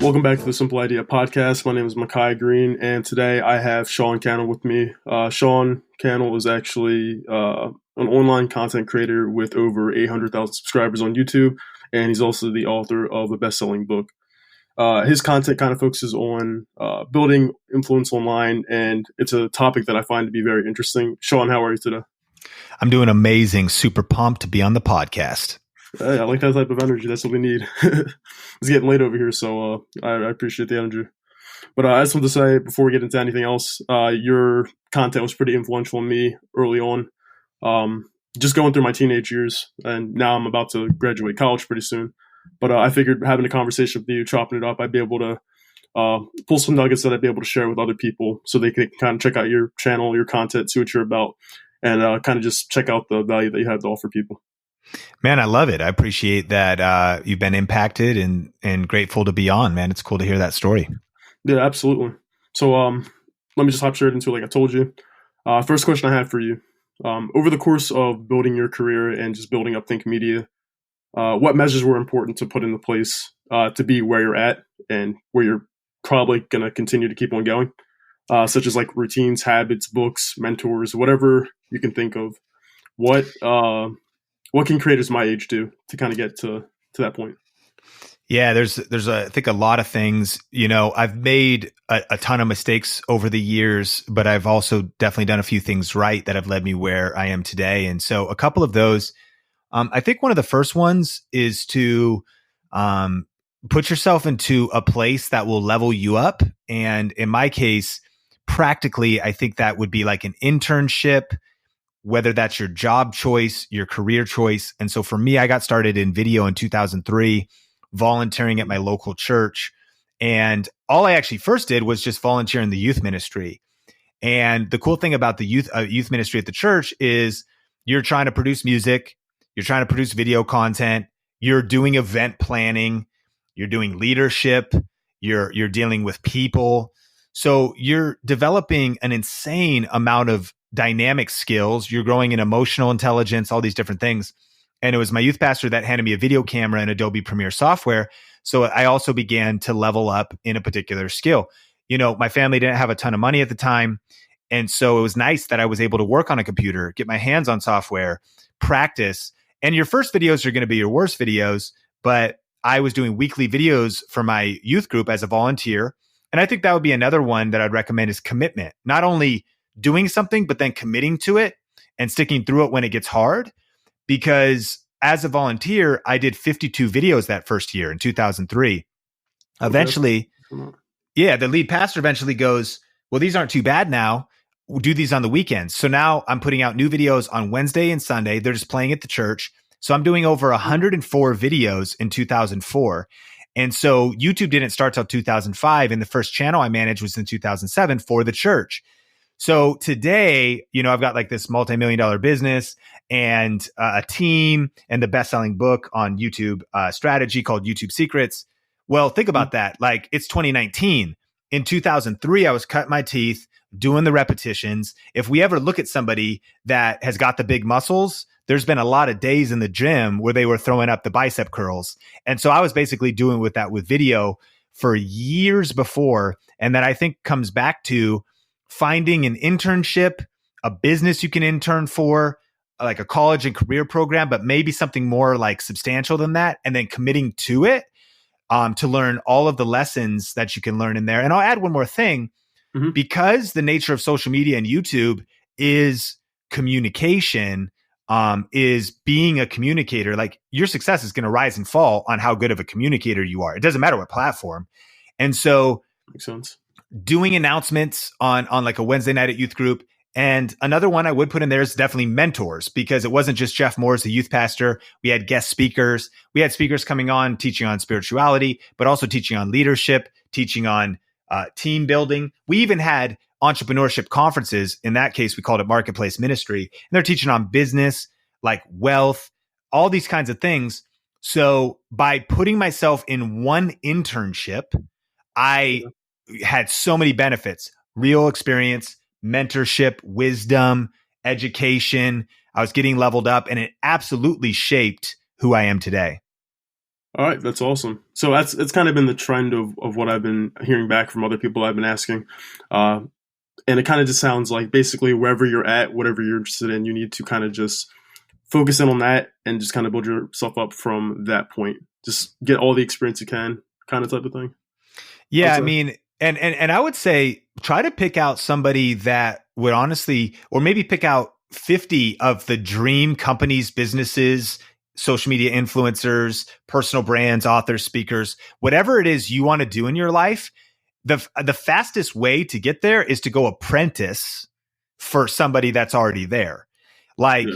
Welcome back to the Simple Idea podcast. My name is Makai Green, and today I have Sean Cannell with me. Sean Cannell is actually an online content creator with over 800,000 subscribers on YouTube, and he's also the author of a best-selling book. His content kind of focuses on building influence online, and it's a topic that I find to be very interesting. Sean, how are you today? I'm doing amazing. Super pumped to be on the podcast. Hey, I like that type of energy. That's what we need. It's getting late over here, so I appreciate the energy. But I just want to say, before we get into anything else, your content was pretty influential on me early on. Just going through my teenage years, and now I'm about to graduate college pretty soon. But I figured having a conversation with you, chopping it up, I'd be able to pull some nuggets that I'd be able to share with other people so they can kind of check out your channel, your content, see what you're about, and kind of just check out the value that you have to offer people. Man, I love it. I appreciate that you've been impacted and grateful to be on, man. It's cool to hear that story. Yeah, absolutely. So let me just hop straight into it like I told you. First question I have for you. Over the course of building your career and just building up Think Media, what measures were important to put into place to be where you're at and where you're probably going to continue to keep on going, such as like routines, habits, books, mentors, whatever you can think of. What can creators my age do to kind of get to that point? Yeah, there's I think a lot of things. You know, I've made a ton of mistakes over the years, but I've also definitely done a few things right that have led me where I am today. And so a couple of those, I think one of the first ones is to put yourself into a place that will level you up. And in my case, practically, I think that would be like an internship, whether that's your job choice, your career choice. And so for me, I got started in video in 2003, volunteering at my local church. And all I actually first did was just volunteer in the youth ministry. And the cool thing about the youth ministry at the church is you're trying to produce music, you're trying to produce video content, you're doing event planning, you're doing leadership, you're dealing with people. So you're developing an insane amount of dynamic skills. You're growing in emotional intelligence, all these different things. And it was my youth pastor that handed me a video camera and Adobe Premiere software. So I also began to level up in a particular skill. You know, my family didn't have a ton of money at the time. And so it was nice that I was able to work on a computer, get my hands on software, practice. And your first videos are going to be your worst videos. But I was doing weekly videos for my youth group as a volunteer. And I think that would be another one that I'd recommend is commitment. Not only doing something, but then committing to it and sticking through it when it gets hard. Because as a volunteer, I did 52 videos that first year in 2003. Eventually, the lead pastor eventually goes, well, these aren't too bad now. We'll do these on the weekends. So now I'm putting out new videos on Wednesday and Sunday. They're just playing at the church. So I'm doing over 104 videos in 2004. And so YouTube didn't start till 2005. And the first channel I managed was in 2007 for the church. So today, you know, I've got like this multi-million-dollar business and a team and the best-selling book on YouTube strategy called YouTube Secrets. Well, think about that. Like it's 2019. In 2003, I was cutting my teeth, doing the repetitions. If we ever look at somebody that has got the big muscles, there's been a lot of days in the gym where they were throwing up the bicep curls. And so I was basically doing that with video for years before. And that I think comes back to finding an internship, a business you can intern for, like a college and career program, but maybe something more like substantial than that, and then committing to it to learn all of the lessons that you can learn in there. And I'll add one more thing, because the nature of social media and YouTube is communication, is being a communicator. Like your success is going to rise and fall on how good of a communicator you are. It doesn't matter what platform. And so makes sense. Doing announcements on like a Wednesday night at youth group. And another one I would put in there is definitely mentors, because it wasn't just Jeff Moore as the youth pastor. We had guest speakers. We had speakers coming on, teaching on spirituality, but also teaching on leadership, teaching on team building. We even had entrepreneurship conferences. In that case, we called it marketplace ministry. And they're teaching on business, like wealth, all these kinds of things. So by putting myself in one internship, I had so many benefits: real experience, mentorship, wisdom, education. I was getting leveled up, and it absolutely shaped who I am today. All right, that's awesome. So that's it's kind of been the trend of what I've been hearing back from other people I've been asking. Uh, and it kind of just sounds like basically wherever you're at, whatever you're interested in, you need to kind of just focus in on that and just kind of build yourself up from that point. Just get all the experience you can, kind of type of thing. I would Yeah, I say. mean, and I would say try to pick out somebody that would honestly, or maybe pick out 50 of the dream companies, businesses, social media influencers, personal brands, authors, speakers, whatever it is you want to do in your life. The fastest way to get there is to go apprentice for somebody that's already there. Yeah. Like,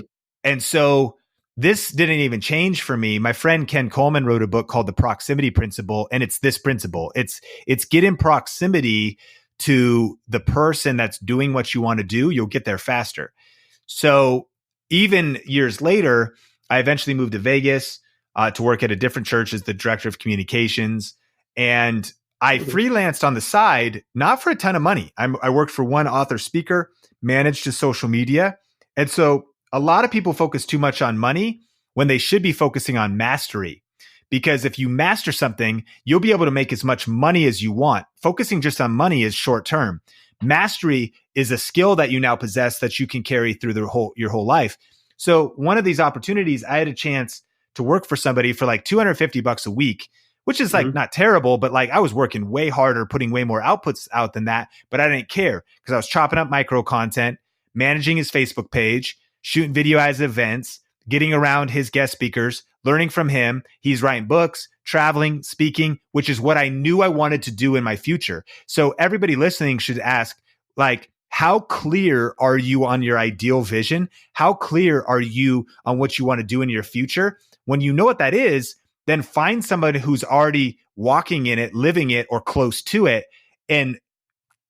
and so this didn't even change for me. My friend Ken Coleman wrote a book called The Proximity Principle, and it's this principle. It's get in proximity to the person that's doing what you want to do. You'll get there faster. So even years later, I eventually moved to Vegas to work at a different church as the director of communications. And I Okay. freelanced on the side, not for a ton of money. I worked for one author speaker, managed his social media. And so a lot of people focus too much on money when they should be focusing on mastery. Because if you master something, you'll be able to make as much money as you want. Focusing just on money is short term. Mastery is a skill that you now possess that you can carry through your whole life. So one of these opportunities, I had a chance to work for somebody for like $250 a week, which is like Hmm. not terrible, but like I was working way harder, putting way more outputs out than that, but I didn't care because I was chopping up micro content, managing his Facebook page, shooting video as events, getting around his guest speakers, learning from him. He's writing books, traveling, speaking, which is what I knew I wanted to do in my future. So everybody listening should ask, like, how clear are you on your ideal vision? How clear are you on what you want to do in your future? When you know what that is, then find somebody who's already walking in it, living it, or close to it, and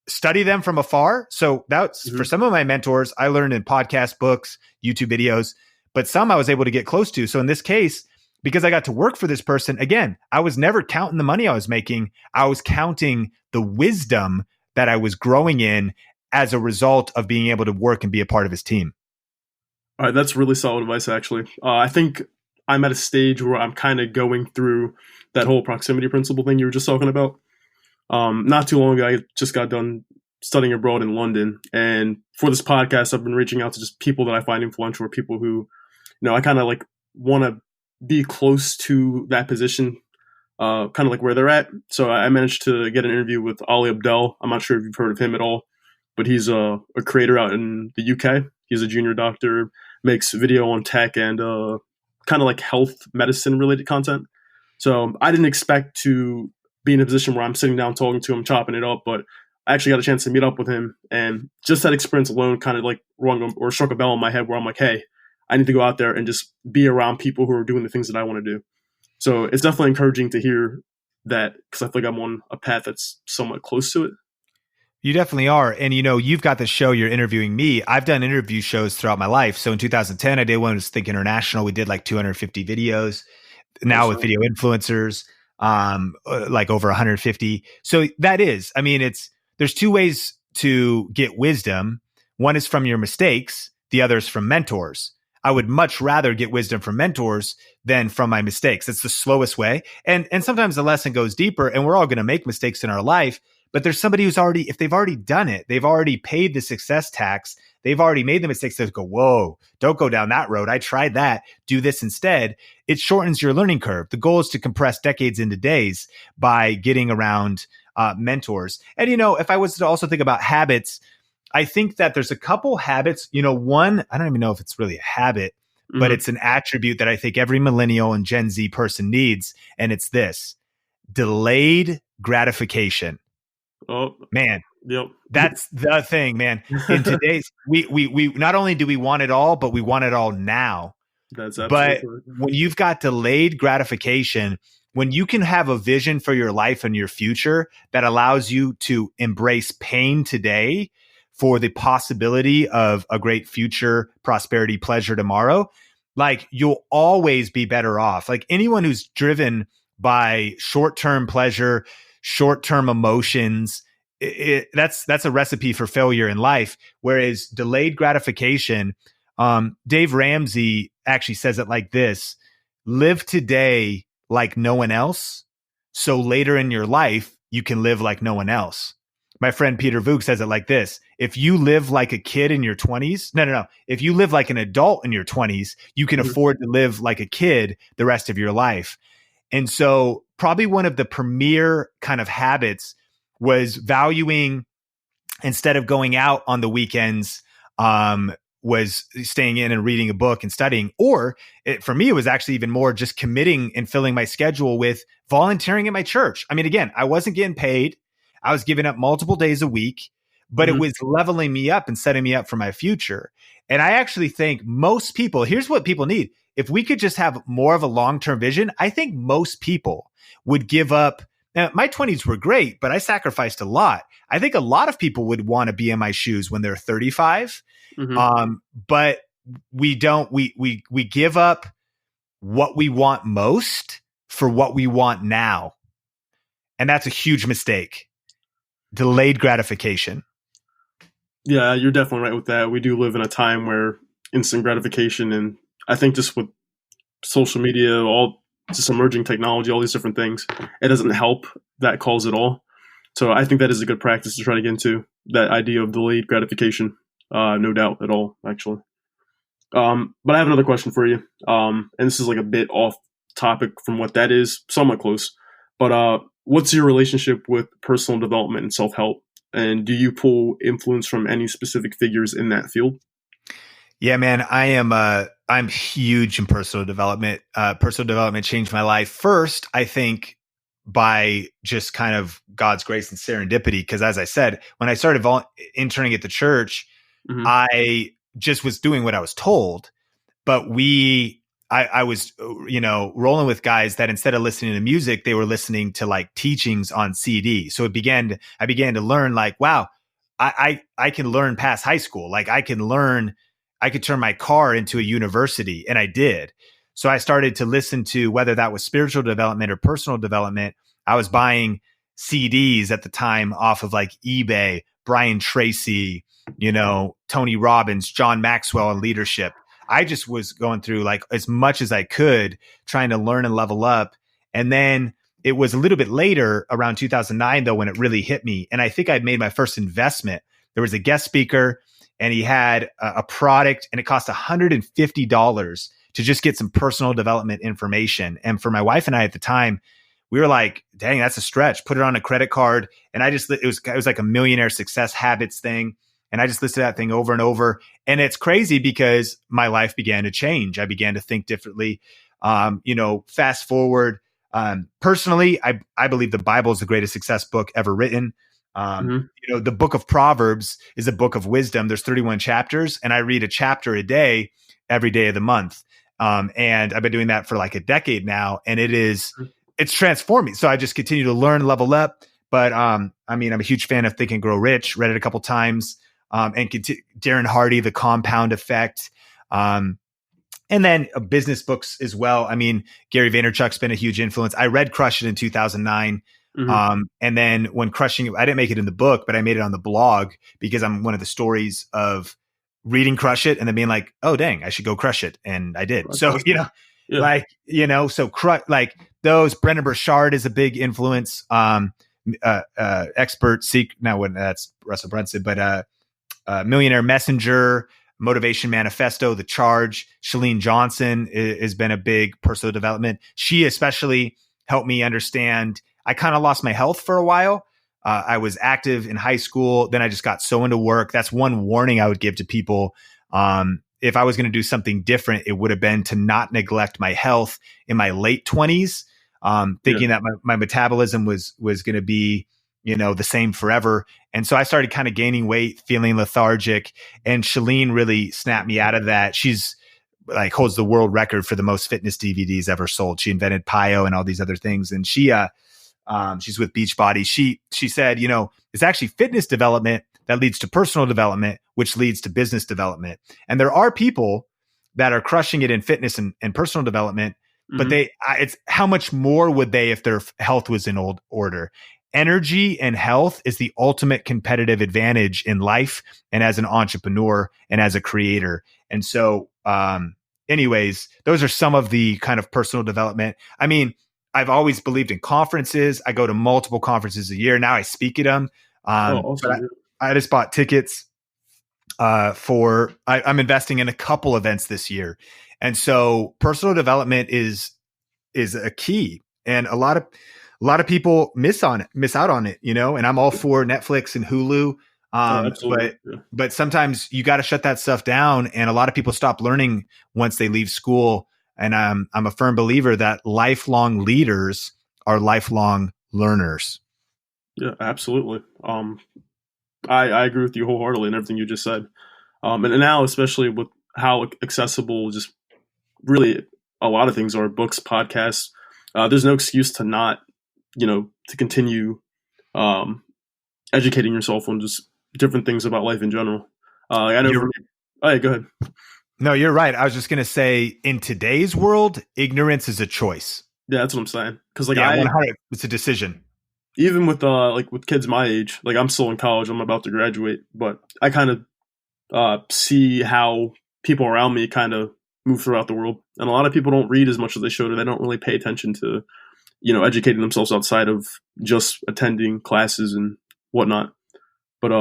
study them from afar. So that's for Hmm. some of my mentors, I learned in podcast, books, YouTube videos, but some I was able to get close to. So in this case, because I got to work for this person, again, I was never counting the money I was making. I was counting the wisdom that I was growing in as a result of being able to work and be a part of his team. All right, that's really solid advice, actually. I think I'm at a stage where I'm kind of going through that whole proximity principle thing you were just talking about. Not too long ago, I just got done studying abroad in London, and for this podcast, I've been reaching out to just people that I find influential, or people who, I kind of like want to be close to that position, kind of like where they're at. So I managed to get an interview with Ali Abdel. I'm not sure if you've heard of him at all, but he's a creator out in the UK. He's a junior doctor, makes video on tech and kind of like health medicine related content. So I didn't expect to be in a position where I'm sitting down talking to him, chopping it up, but I actually got a chance to meet up with him, and just that experience alone kind of like rung or struck a bell in my head where I'm like, hey, I need to go out there and just be around people who are doing the things that I want to do. So it's definitely encouraging to hear that because I feel like I'm on a path that's somewhat close to it. You definitely are. And you've got the show, you're interviewing me. I've done interview shows throughout my life. So in 2010, I did one with Think International. We did like 250 videos. Now with Also, video influencers, like over 150. So that is, I mean, there's two ways to get wisdom. One is from your mistakes. The other is from mentors. I would much rather get wisdom from mentors than from my mistakes. It's the slowest way. And sometimes the lesson goes deeper, and we're all going to make mistakes in our life. But there's somebody who's already, if they've already done it, they've already paid the success tax, they've already made the mistakes. They go, whoa, don't go down that road. I tried that. Do this instead. It shortens your learning curve. The goal is to compress decades into days by getting around mentors. And, if I was to also think about habits, I think that there's a couple habits, one, I don't even know if it's really a habit, but mm-hmm. it's an attribute that I think every millennial and Gen Z person needs. And it's this: delayed gratification. Oh, Man, yep. that's the thing, man. In today's, we not only do we want it all, but we want it all now. That's absolutely But correct. when you've got delayed gratification, when you can have a vision for your life and your future that allows you to embrace pain today for the possibility of a great future, prosperity, pleasure tomorrow, like you'll always be better off. Like anyone who's driven by short-term pleasure, short-term emotions, that's a recipe for failure in life. Whereas delayed gratification, Dave Ramsey actually says it like this: live today like no one else, so later in your life, you can live like no one else. My friend Peter Voog says it like this. If you live like a kid in your 20s, no. If you live like an adult in your 20s, you can Mhm. afford to live like a kid the rest of your life. And so probably one of the premier kind of habits was valuing, instead of going out on the weekends, was staying in and reading a book and studying. Or for me, it was actually even more just committing and filling my schedule with volunteering at my church. I mean, again, I wasn't getting paid. I was giving up multiple days a week, but it Mhm. was leveling me up and setting me up for my future. And I actually think most people, here's what people need. If we could just have more of a long-term vision, I think most people would give up. Now, my 20s were great, but I sacrificed a lot. I think a lot of people would want to be in my shoes when they're 35. Mhm. But we don't, we give up what we want most for what we want now. And that's a huge mistake. Delayed gratification. Yeah, you're definitely right with that. We do live in a time where instant gratification, and I think just with social media, all just emerging technology, all these different things, it doesn't help that cause at all. So I think that is a good practice to try to get into, that idea of delayed gratification. No doubt at all, actually. But I have another question for you, and this is like a bit off topic from what that is, somewhat close. But what's your relationship with personal development and self help? And do you pull influence from any specific figures in that field? Yeah, man, I'm huge in personal development. Personal development changed my life. First, I think by just kind of God's grace and serendipity. Because as I said, when I started interning at the church, Mm-hmm. I just was doing what I was told. But I was, rolling with guys that instead of listening to music, they were listening to like teachings on CD. So I began to learn like, wow, I can learn past high school. Like I could turn my car into a university, and I did. So I started to listen to, whether that was spiritual development or personal development. I was buying CDs at the time off of like eBay, Brian Tracy, Tony Robbins, John Maxwell, and leadership. I just was going through like as much as I could, trying to learn and level up. And then it was a little bit later, around 2009, though, when it really hit me. And I think I'd made my first investment. There was a guest speaker, and he had a product, and it cost $150 to just get some personal development information. And for my wife and I at the time, we were like, dang, that's a stretch. Put it on a credit card. And it was like a Millionaire Success Habits thing. And I just listed that thing over and over. And it's crazy because my life began to change. I began to think differently. Fast forward. Personally, I believe the Bible is the greatest success book ever written. Mm-hmm. The book of Proverbs is a book of wisdom. There's 31 chapters, and I read a chapter a day, every day of the month. And I've been doing that for like a decade now, and it's transformed me. So I just continue to learn, level up. But I'm a huge fan of Think and Grow Rich. Read it a couple times. Darren Hardy, The Compound Effect. And then business books as well. I mean, Gary Vaynerchuk's been a huge influence. I read Crush It in 2009. Mm-hmm. And then when Crushing It, I didn't make it in the book, but I made it on the blog because I'm one of the stories of reading Crush It and then being like, oh, dang, I should go crush it. And I did. That's So, awesome. Yeah. like those, Brendan Burchard is a big influence. Expert seek, now when that's Russell Brunson, but Millionaire Messenger, Motivation Manifesto, The Charge. Chalene Johnson has been a big personal development. She especially helped me understand. I kind of lost my health for a while. I was active in high school. Then I just got so into work. That's one warning I would give to people. If I was going to do something different, it would have been to not neglect my health in my late 20s, thinking that my metabolism was going to be, the same forever. And so I started kind of gaining weight, feeling lethargic. And Shalene really snapped me out of that. She's like holds the world record for the most fitness DVDs ever sold. She invented Pio and all these other things. And she's with Beachbody. She said, it's actually fitness development that leads to personal development, which leads to business development. And there are people that are crushing it in fitness and personal development, but Mm-hmm. it's how much more would they if their health was in order? Energy and health is the ultimate competitive advantage in life and as an entrepreneur and as a creator. And so, anyways, those are some of the kind of personal development. I mean, I've always believed in conferences. I go to multiple conferences a year. Now I speak at them. Oh, But awesome. I just bought tickets I'm investing in a couple events this year. And so personal development is a key. And a lot of people miss out on it, and I'm all for Netflix and Hulu. Oh, absolutely. But Yeah. but sometimes you got to shut that stuff down. And a lot of people stop learning once they leave school. And I'm a firm believer that lifelong leaders are lifelong learners. Yeah, absolutely. I agree with you wholeheartedly in everything you just said. And now, especially with how accessible just really a lot of things are, books, podcasts, there's no excuse to not, to continue um, educating yourself on just different things about life in general. I know for You're, me, oh, yeah, go ahead. no, you're right. I was just going to say, in today's world, ignorance is a choice. Yeah, that's what I'm saying. Because Yeah, 100. It's a decision. even with like with kids my age, like I'm still in college, I'm about to graduate, but I kind of see how people around me kind of move throughout the world, and a lot of people don't read as much as they should, or they don't really pay attention to educating themselves outside of just attending classes and whatnot. But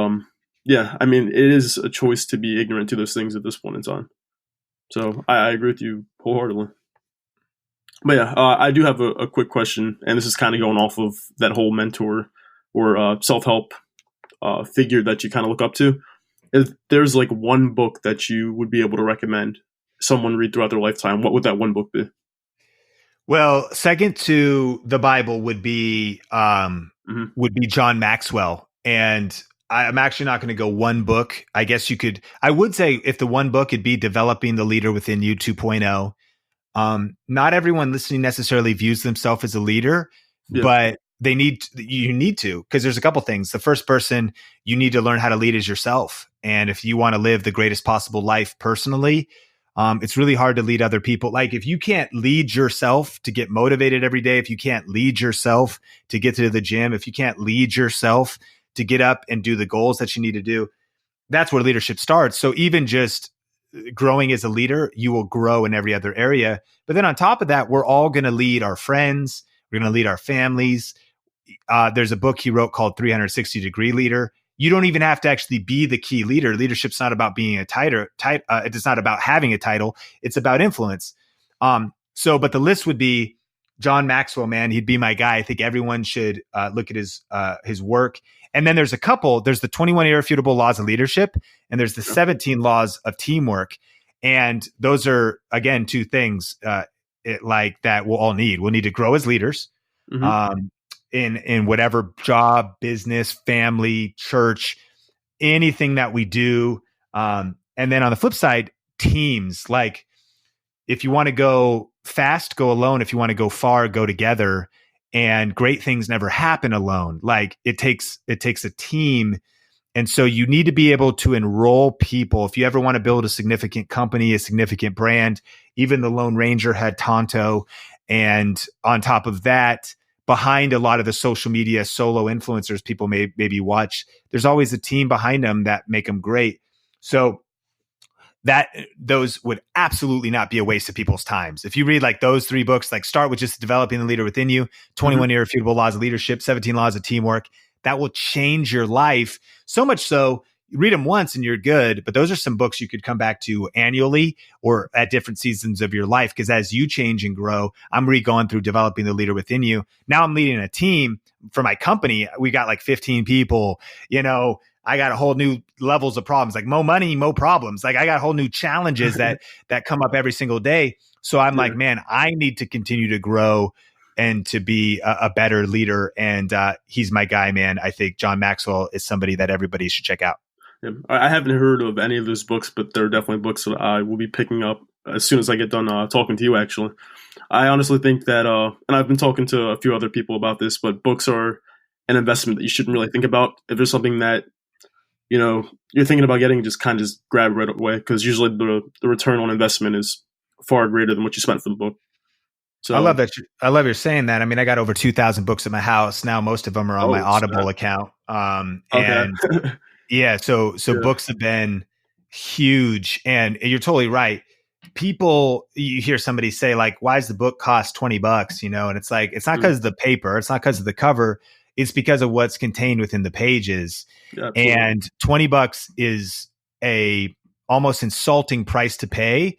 yeah, I mean, it is a choice to be ignorant to those things at this point in time. So I agree with you wholeheartedly. But yeah, I do have a quick question, and this is kind of going off of that whole mentor or self help figure that you kind of look up to. If there's like one book that you would be able to recommend someone read throughout their lifetime, what would that one book be? Well, second to the Bible Hmm. would be John Maxwell, and I'm actually not going to go one book. I guess I would say if the one book, it'd be Developing the Leader Within You 2.0. Not everyone listening necessarily views themselves as a leader, Yeah. but you need to, because there's a couple things. The first person you need to learn how to lead is yourself. And if you want to live the greatest possible life personally, it's really hard to lead other people. Like if you can't lead yourself to get motivated every day, if you can't lead yourself to get to the gym, if you can't lead yourself to get up and do the goals that you need to do, that's where leadership starts. So even just growing as a leader, you will grow in every other area. But then on top of that, we're all going to lead our friends. We're going to lead our families. There's a book he wrote called 360-Degree Leader. You don't even have to actually be the key leader. Leadership's not about being a title. It's not about having a title. It's about influence. But the list would be John Maxwell, man. He'd be my guy. I think everyone should look at his work. And then there's a couple. There's the 21 Irrefutable Laws of Leadership, and there's the 17 Laws of Teamwork. And those are, again, two things that we'll all need. We'll need to grow as leaders in whatever job, business, family, church, anything that we do. And then on the flip side, teams. Like if you want to go fast, go alone. If you want to go far, go together. And great things never happen alone. Like it takes a team. And so you need to be able to enroll people. If you ever want to build a significant company, a significant brand, even the Lone Ranger had Tonto. And on top of that, behind a lot of the social media solo influencers people maybe watch, there's always a team behind them that make them great. So those would absolutely not be a waste of people's times. If you read like those three books, like start with just Developing the Leader Within You, 21 Irrefutable Laws of Leadership, 17 Laws of Teamwork, that will change your life. So much so, you read them once and you're good, but those are some books you could come back to annually or at different seasons of your life. Because as you change and grow, I'm going through Developing the Leader Within You. Now I'm leading a team for my company. We got like 15 people, I got a whole new levels of problems, like more money, more problems. Like I got whole new challenges that come up every single day. So I'm like, man, I need to continue to grow and to be a better leader. And he's my guy, man. I think John Maxwell is somebody that everybody should check out. Yeah. I haven't heard of any of those books, but they're definitely books that I will be picking up as soon as I get done talking to you, actually. I honestly think that, and I've been talking to a few other people about this, but books are an investment that you shouldn't really think about. If there's something that you're thinking about getting, just kind of just grab it right away, because usually the return on investment is far greater than what you spent for the book. So I love that. I love you're saying that. I mean, I got over 2,000 books at my house now. Most of them are on my Audible account. And yeah, so books have been huge, and you're totally right. people, you hear somebody say like, why does the book cost $20? And it's like, it's not because of the paper. It's not because of the cover. It's because of what's contained within the pages. Yeah, and $20 is a almost insulting price to pay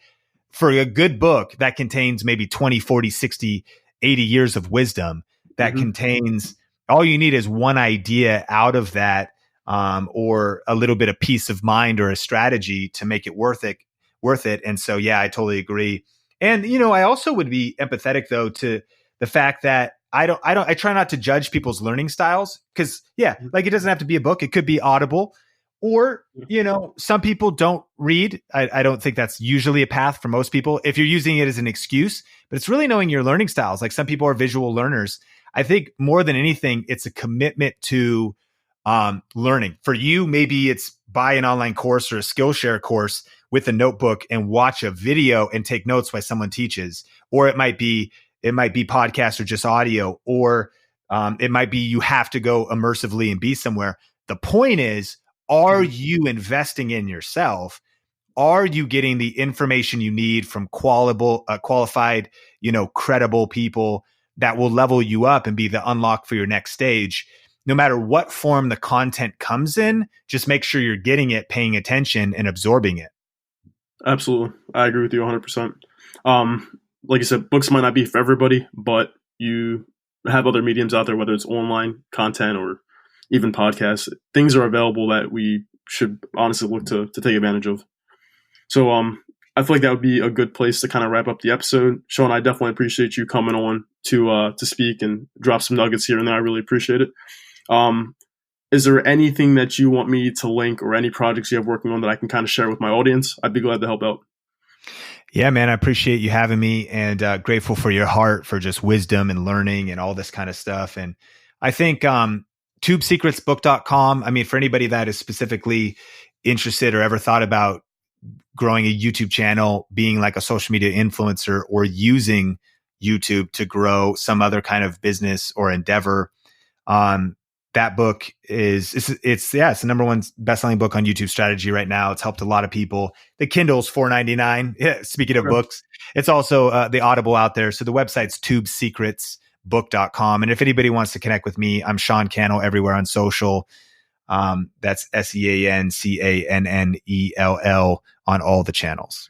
for a good book that contains maybe 20, 40, 60, 80 years of wisdom that contains all you need is one idea out of that, or a little bit of peace of mind or a strategy to make it worth it. And so, yeah, I totally agree. And, I also would be empathetic though to the fact that I try not to judge people's learning styles because, like it doesn't have to be a book. It could be Audible or, some people don't read. I don't think that's usually a path for most people if you're using it as an excuse, but it's really knowing your learning styles. Like some people are visual learners. I think more than anything, it's a commitment to learning. For you, maybe it's buy an online course or a Skillshare course with a notebook and watch a video and take notes while someone teaches. Or it might be podcast or just audio, or it might be you have to go immersively and be somewhere. The point is, are you investing in yourself? Are you getting the information you need from qualified, credible people that will level you up and be the unlock for your next stage? No matter what form the content comes in, just make sure you're getting it, paying attention, and absorbing it. Absolutely. I agree with you 100%. Like I said, books might not be for everybody, but you have other mediums out there, whether it's online content or even podcasts. Things are available that we should honestly look to take advantage of. So I feel like that would be a good place to kind of wrap up the episode. Sean, I definitely appreciate you coming on to speak and drop some nuggets here and there. I really appreciate it. Is there anything that you want me to link or any projects you have working on that I can kind of share with my audience? I'd be glad to help out. Yeah, man, I appreciate you having me and grateful for your heart for just wisdom and learning and all this kind of stuff. And I think tubesecretsbook.com, I mean, for anybody that is specifically interested or ever thought about growing a YouTube channel, being like a social media influencer or using YouTube to grow some other kind of business or endeavor, that book it's the number one best-selling book on YouTube strategy right now. It's helped a lot of people. The Kindle's $4.99. Yeah, speaking of books, it's also the Audible out there. So the website's tubesecretsbook.com. And if anybody wants to connect with me, I'm Sean Cannell everywhere on social. That's SeanCannell on all the channels.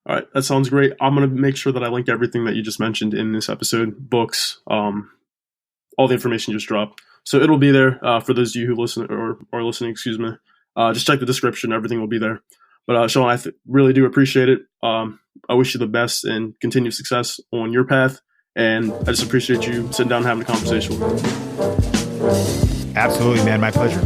All right, that sounds great. I'm going to make sure that I link everything that you just mentioned in this episode, books, all the information you just dropped. So it'll be there for those of you who listen or are listening, excuse me. Just check the description. Everything will be there. But Sean, I really do appreciate it. I wish you the best and continued success on your path. And I just appreciate you sitting down and having a conversation with me. Absolutely, man. My pleasure.